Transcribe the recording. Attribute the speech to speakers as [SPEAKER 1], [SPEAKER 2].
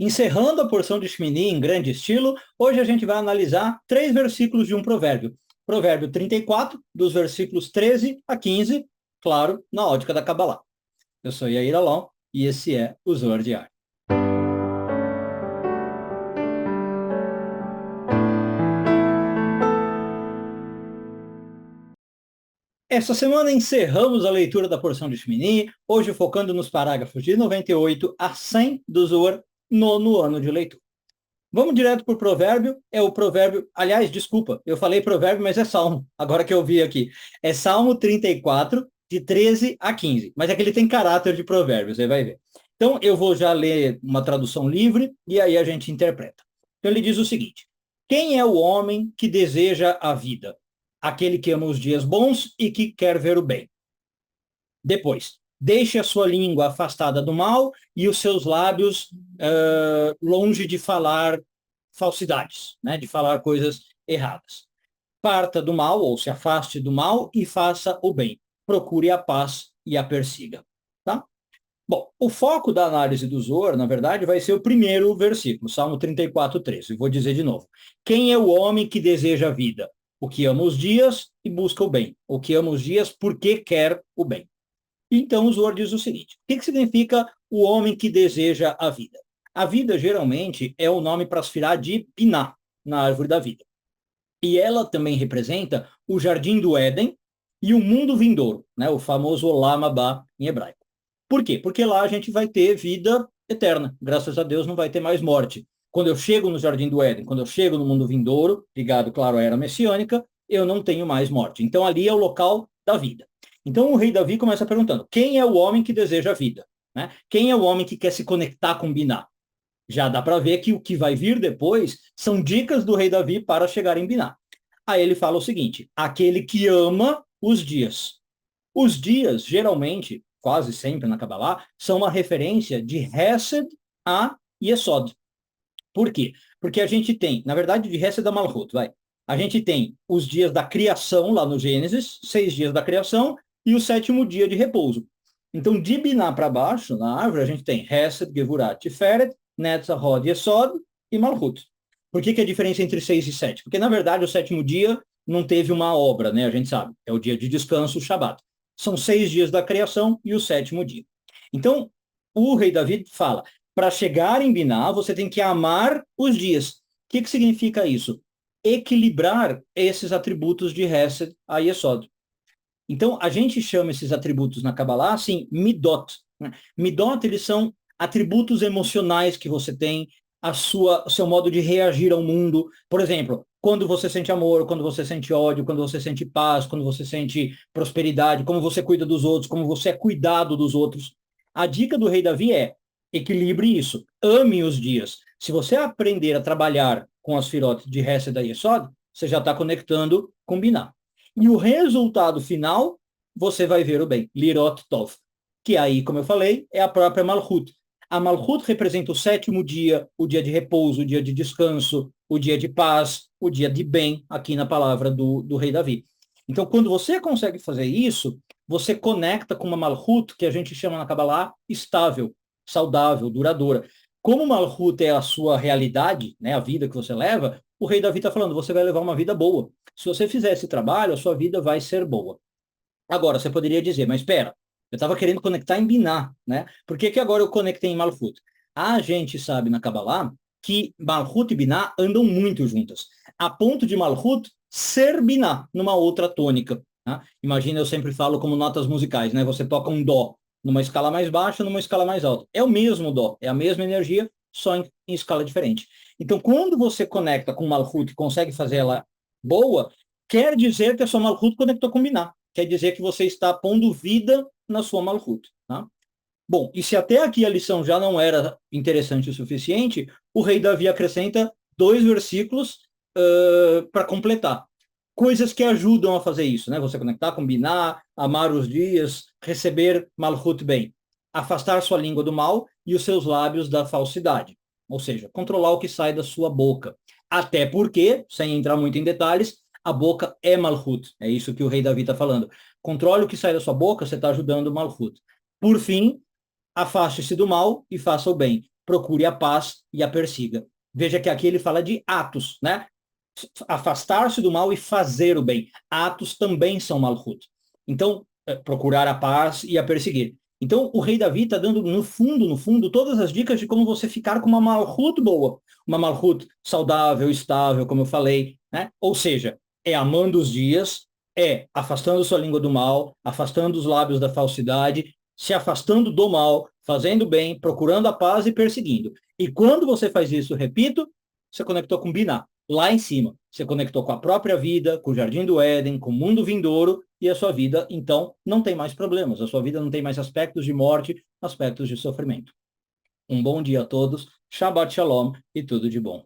[SPEAKER 1] Encerrando a porção de Shmini em grande estilo, hoje a gente vai analisar 3 versículos de um provérbio. Provérbio 34, dos versículos 13 a 15, claro, na ótica da Kabbalah. Eu sou Yair Alon e esse é o Zohar Diário. Essa semana encerramos a leitura da porção de Shmini, hoje focando nos parágrafos de 98 a 100 do Zohar, nono ano de leitura. Vamos direto para o provérbio, é o provérbio, aliás, desculpa, eu falei provérbio, mas é salmo, agora que eu vi aqui. É Salmo 34, de 13 a 15, mas é que ele tem caráter de provérbio, você vai ver. Então, eu vou já ler uma tradução livre, e aí a gente interpreta. Então, ele diz o seguinte: quem é o homem que deseja a vida? Aquele que ama os dias bons e que quer ver o bem. Depois, deixe a sua língua afastada do mal e os seus lábios longe de falar falsidades, né? De falar coisas erradas. Parta do mal, ou se afaste do mal e faça o bem. Procure a paz e a persiga. Tá? Bom, o foco da análise do Zohar, na verdade, vai ser o primeiro versículo, Salmo 34, 13. Vou dizer de novo. Quem é o homem que deseja a vida? O que ama os dias e busca o bem. O que ama os dias porque quer o bem. Então, o Zohar diz o seguinte: o que significa o homem que deseja a vida? A vida, geralmente, é o nome para aspirar de Biná, na árvore da vida. E ela também representa o jardim do Éden e o mundo vindouro, né? O famoso Olam Abá em hebraico. Por quê? Porque lá a gente vai ter vida eterna. Graças a Deus não vai ter mais morte. Quando eu chego no jardim do Éden, quando eu chego no mundo vindouro, ligado, claro, à era messiânica, eu não tenho mais morte. Então ali é o local da vida. Então o rei Davi começa perguntando: quem é o homem que deseja a vida? Né? Quem é o homem que quer se conectar com Biná? Já dá para ver que o que vai vir depois são dicas do rei Davi para chegar em Biná. Aí ele fala o seguinte: aquele que ama os dias. Os dias, geralmente, quase sempre na Kabbalah, são uma referência de Hesed a Yesod. Por quê? Porque a gente tem, na verdade, de Hesed a Malchut, vai. A gente tem os dias da criação, lá no Gênesis, 6 dias da criação, e o sétimo dia de repouso. Então, de Biná para baixo, na árvore, a gente tem Hesed, Gevurat, Tiferet, Netzah, Yesod e Malchut. Por que a diferença entre 6 e 7? Porque, na verdade, o sétimo dia não teve uma obra, né? A gente sabe. É o dia de descanso, o Shabat. São 6 dias da criação e o sétimo dia. Então, o rei Davi fala: para chegar em Biná, você tem que amar os dias. O que significa isso? Equilibrar esses atributos de Hesed a Yesod. Então, a gente chama esses atributos na Kabbalah, assim, midot. Né? Midot, eles são atributos emocionais que você tem, o seu modo de reagir ao mundo. Por exemplo, quando você sente amor, quando você sente ódio, quando você sente paz, quando você sente prosperidade, como você cuida dos outros, como você é cuidado dos outros. A dica do rei Davi é: equilibre isso, ame os dias. Se você aprender a trabalhar com as firotes de Hesed e Yesod, você já está conectando com Binah. E o resultado final, você vai ver o bem, Lirot Tov, que aí, como eu falei, é a própria Malchut. A Malchut representa o sétimo dia, o dia de repouso, o dia de descanso, o dia de paz, o dia de bem, aqui na palavra do rei Davi. Então, quando você consegue fazer isso, você conecta com uma Malchut, que a gente chama na Kabbalah estável, saudável, duradoura. Como Malchut é a sua realidade, né, a vida que você leva, o rei Davi está falando: você vai levar uma vida boa. Se você fizer esse trabalho, a sua vida vai ser boa. Agora, você poderia dizer: mas espera, eu estava querendo conectar em Biná, né? Por que agora eu conectei em Malchut? A gente sabe na Kabbalah que Malchut e Biná andam muito juntas, a ponto de Malchut ser Biná, numa outra tônica. Tá? Imagina, eu sempre falo como notas musicais, né? Você toca um dó numa escala mais baixa, numa escala mais alta. É o mesmo dó, é a mesma energia, só em escala diferente. Então, quando você conecta com Malchut e consegue fazer ela boa, quer dizer que a sua Malchut conectou com Biná. Quer dizer que você está pondo vida na sua Malchut. Tá? Bom, e se até aqui a lição já não era interessante o suficiente, o rei Davi acrescenta 2 versículos para completar. Coisas que ajudam a fazer isso, né? Você conectar, combinar, amar os dias, receber Malchut bem. Afastar sua língua do mal e os seus lábios da falsidade. Ou seja, controlar o que sai da sua boca. Até porque, sem entrar muito em detalhes, a boca é Malchut. É isso que o rei Davi está falando. Controle o que sai da sua boca, você está ajudando o Malchut. Por fim, afaste-se do mal e faça o bem. procure a paz e a persiga. Veja que aqui ele fala de atos, né? Afastar-se do mal e fazer o bem. Atos também são malhut. Então, procurar a paz e a perseguir. Então, o rei Davi está dando, no fundo, todas as dicas de como você ficar com uma malhut boa. Uma malhut saudável, estável, como eu falei, né? Ou seja, é amando os dias, é afastando sua língua do mal, afastando os lábios da falsidade, se afastando do mal, fazendo bem, procurando a paz e perseguindo. E quando você faz isso, repito, você conectou com Biná. Lá em cima, você conectou com a própria vida, com o Jardim do Éden, com o mundo vindouro, e a sua vida, então, não tem mais problemas. A sua vida não tem mais aspectos de morte, aspectos de sofrimento. Um bom dia a todos, Shabbat Shalom e tudo de bom.